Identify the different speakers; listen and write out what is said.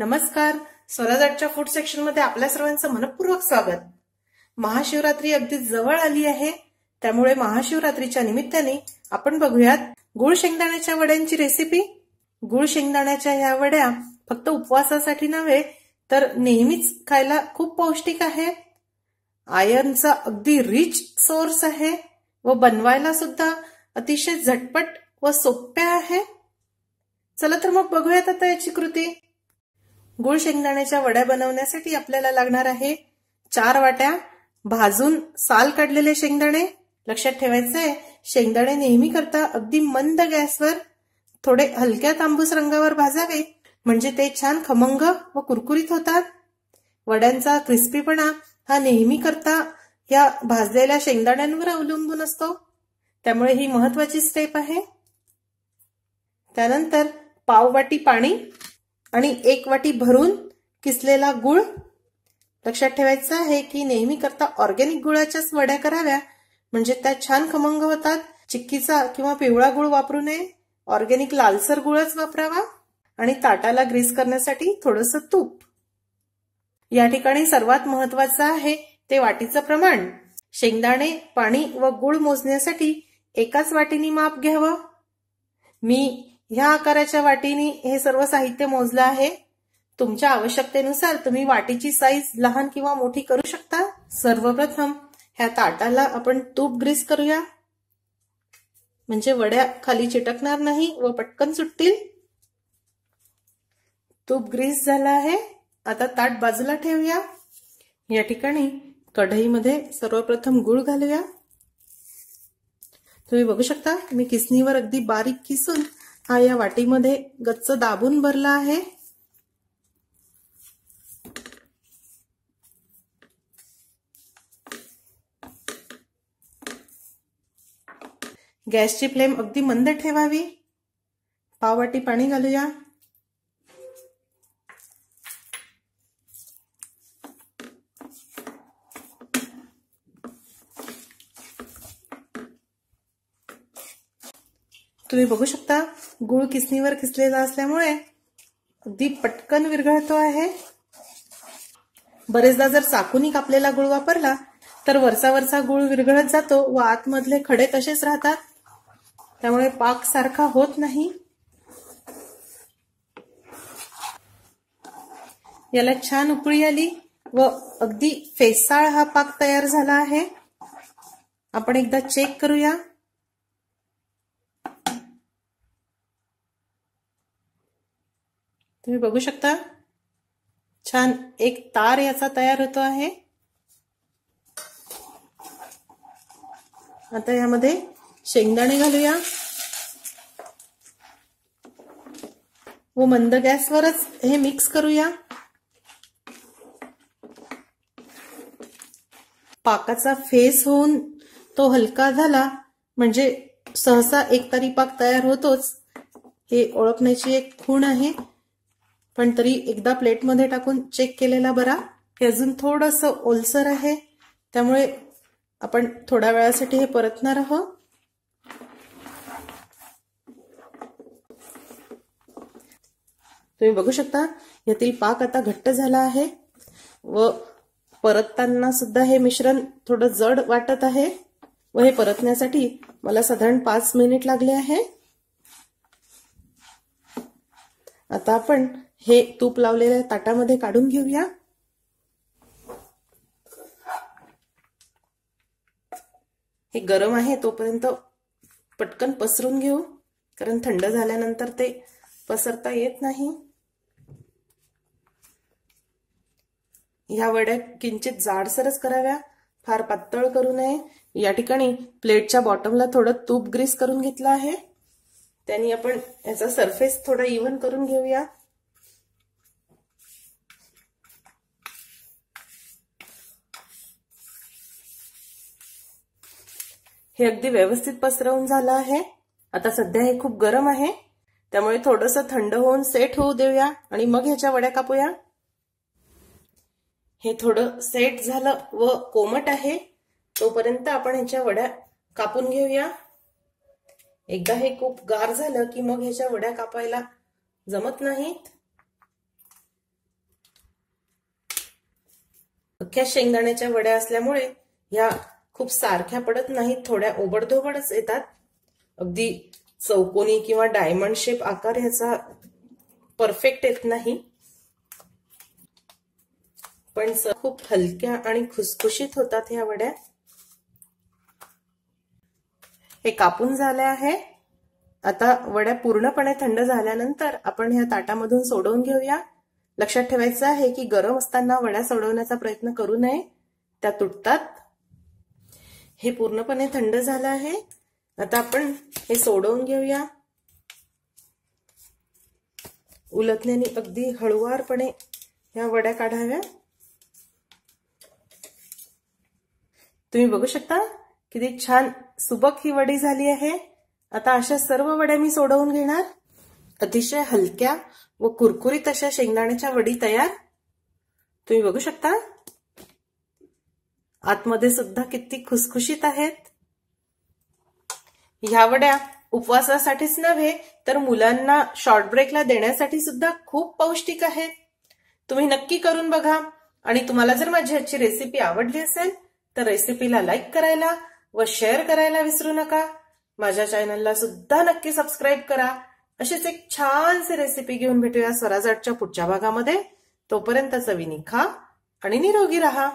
Speaker 1: नमस्कार. स्वराजच्या food section मध्ये आपल्या सर्वांचं मनपूर्वक स्वागत. महाशिवरात्री अगदी जवळ आली आहे, त्यामुळे महाशिवरात्रीच्या निमित्ताने आपण बघूयात गुळ शेंगदाण्याच्या वड्यांची रेसिपी. गुळ शेंगदाण्याच्या ह्या वड्या फक्त उपवासासाठी नव्हे तर नेहमीच खायला खूप पौष्टिक आहेत. आयर्नचा अगदी रिच सोर्स आहे व बनवायला सुद्धा अतिशय झटपट व सोप्या आहे. चला तर मग बघूयात आता याची कृती. गुळ शेंगदाण्याच्या वड्या बनवण्यासाठी आपल्याला लागणार आहे 4 वाट्या भाजून साल काढलेले शेंगदाणे. लक्षात ठेवायचं आहे, शेंगदाणे नेहमी करता अगदी मंद गॅसवर थोडे हलक्या तांबूस रंगावर भाजावे, म्हणजे ते छान खमंग व कुरकुरीत होतात. वड्यांचा क्रिस्पीपणा हा नेहमी करता या भाजलेल्या शेंगदाण्यांवर अवलंबून असतो, त्यामुळे ही महत्वाची स्टेप आहे. त्यानंतर पाव वाटी पाणी आणि 1 वाटी भरून किसलेला गुळ. लक्षात ठेवायचं आहे की नेहमी करता ऑर्गॅनिक गुळाच्याच वड्या कराव्या, म्हणजे त्या छान खमंग होतात. चिक्कीचा किंवा पिवळा गुळ वापरू नये, ऑर्गॅनिक लालसर गुळच वापरावा. आणि ताटाला ग्रीस करण्यासाठी थोडंसं तूप. या ठिकाणी सर्वात महत्वाचं आहे ते वाटीचं प्रमाण. शेंगदाणे, पाणी व गुळ मोजण्यासाठी एकाच वाटीनी माप घ्यावं. मी ह्या आकाराच्या वाटीनी हे सर्व साहित्य मोजलं आहे. तुमच्या आवश्यकतेनुसार तुम्ही वाटीची साईज लहान किंवा मोठी करू शकता. सर्वप्रथम ह्या ताटाला आपण तूप ग्रीस करूया, म्हणजे वड्या खाली चिटकणार नाही व पटकन सुटतील. तूप ग्रीस झालं आहे. आता ताट बाजूला ठेवूया. या ठिकाणी कढईमध्ये सर्वप्रथम गुळ घालूया. तुम्ही बघू शकता मी किसणीवर अगदी बारीक किसून हा या वाटीमध्ये गच्च दाबून भरला आहे. गॅसची फ्लेम अगदी मंद ठेवावी. पाव वाटी पाणी घालूया. तुम्ही बघू शकता गुळ किसणीवर किसलेला असल्यामुळे अगदी पटकन विरघळतो आहे. बरेचदा जर चाकूनी कापलेला गुळ वापरला तर वरचा गुळ विरघळत जातो व आतमधले खडे तसेच राहतात, त्यामुळे पाक सारखा होत नाही. याला छान उकळी आली व अगदी फेसाळ हा पाक तयार झाला आहे. आपण एकदा चेक करूया. तुम्ही बघू शकता छान एक तार याचा तयार होतो आहे. आता यामध्ये शेंगदाणे घालूया व मंद गॅसवरच हे मिक्स करूया. पाकाचा फेस होऊन तो हलका झाला म्हणजे सहसा एकतारी पाक तयार होतोच, हे ओळखण्याची एक खूण आहे. पण तरी एकदा प्लेटमध्ये टाकून चेक केलेला बरा. हे अजून थोडंसं ओलसर आहे, त्यामुळे आपण थोड्या वेळासाठी हे परतणार आहोत. तुम्ही बघू शकता यातील पाक आता घट्ट झाला आहे व परतताना सुद्धा हे मिश्रण थोडं जड वाटत आहे व हे परतण्यासाठी मला साधारण 5 मिनिट लागले आहे. आता आपण हे तूप लावलेल्या ताटामध्ये काढून घेऊया. हे गरम आहे तोपर्यंत पटकन पसरून घेऊ, कारण थंड झाल्यानंतर ते पसरता येत नाही. ह्या वड्या किंचित जाडसरच कराव्या, फार पातळ करू नये. या ठिकाणी प्लेटच्या बॉटमला थोडं तूप ग्रीस करून घेतलं आहे. त्यांनी आपण याचा सरफेस थोडा इव्हन करून घेऊया. हे अगदी व्यवस्थित पसरवून झालं आहे. आता सध्या हे खूप गरम आहे, त्यामुळे थोडंसं थंड होऊन सेट होऊ देऊया आणि मग ह्याच्या वड्या कापूया. हे थोडं सेट झालं व कोमट आहे तोपर्यंत आपण ह्याच्या वड्या कापून घेऊया. एकदा हे खूप गार झालं की मग ह्याच्या वड्या कापायला जमत नाहीत. अख्ख्या शेंगदाण्याच्या वड्या असल्यामुळे ह्या खूप सारख्या पडत नाहीत, थोड्या ओबडधोबडच येतात. अगदी चौकोनी किंवा डायमंड शेप आकार ह्याचा परफेक्ट येत नाही, पण खूप हलक्या आणि खुसखुशीत होतात ह्या वड्या. हे कापून झाले आहे. आता वड्या पूर्णपणे थंड झाल्यानंतर आपण ह्या ताटामधून सोडवून घेऊया. लक्षात ठेवायचं आहे की गरम असताना वड्या सोडवण्याचा प्रयत्न करू नये, त्या तुटतात. हे पूर्णपणे थंड झालं आहे. आता आपण हे सोडवून घेऊया. उलटण्याने अगदी हळुवारपणे ह्या वड्या काढाव्या. तुम्ही बघू शकता किती छान सुबक ही वडी झाली आहे. आता अशा सर्व वड्या मी सोडवून घेणार. अतिशय हलक्या व कुरकुरीत अशा शेंगदाण्याच्या वडी तयार. तुम्ही बघू शकता आतमध्ये सुद्धा किती खुसखुशीत आहेत. ह्या वड्या उपवासासाठीच नव्हे तर मुलांना शॉर्ट ब्रेकला देण्यासाठी सुद्धा खूप पौष्टिक आहेत. तुम्ही नक्की करून बघा. आणि तुम्हाला जर माझी आजची रेसिपी आवडली असेल तर रेसिपीला लाईक करायला व शेअर करायला विसरू नका. माझ्या चॅनलला सुद्धा नक्की सबस्क्राईब करा. अशीच एक छानशी रेसिपी घेऊन भेटूया स्वराज आर्टच्या पुढच्या भागामध्ये. तोपर्यंत चवीने खा आणि निरोगी राहा.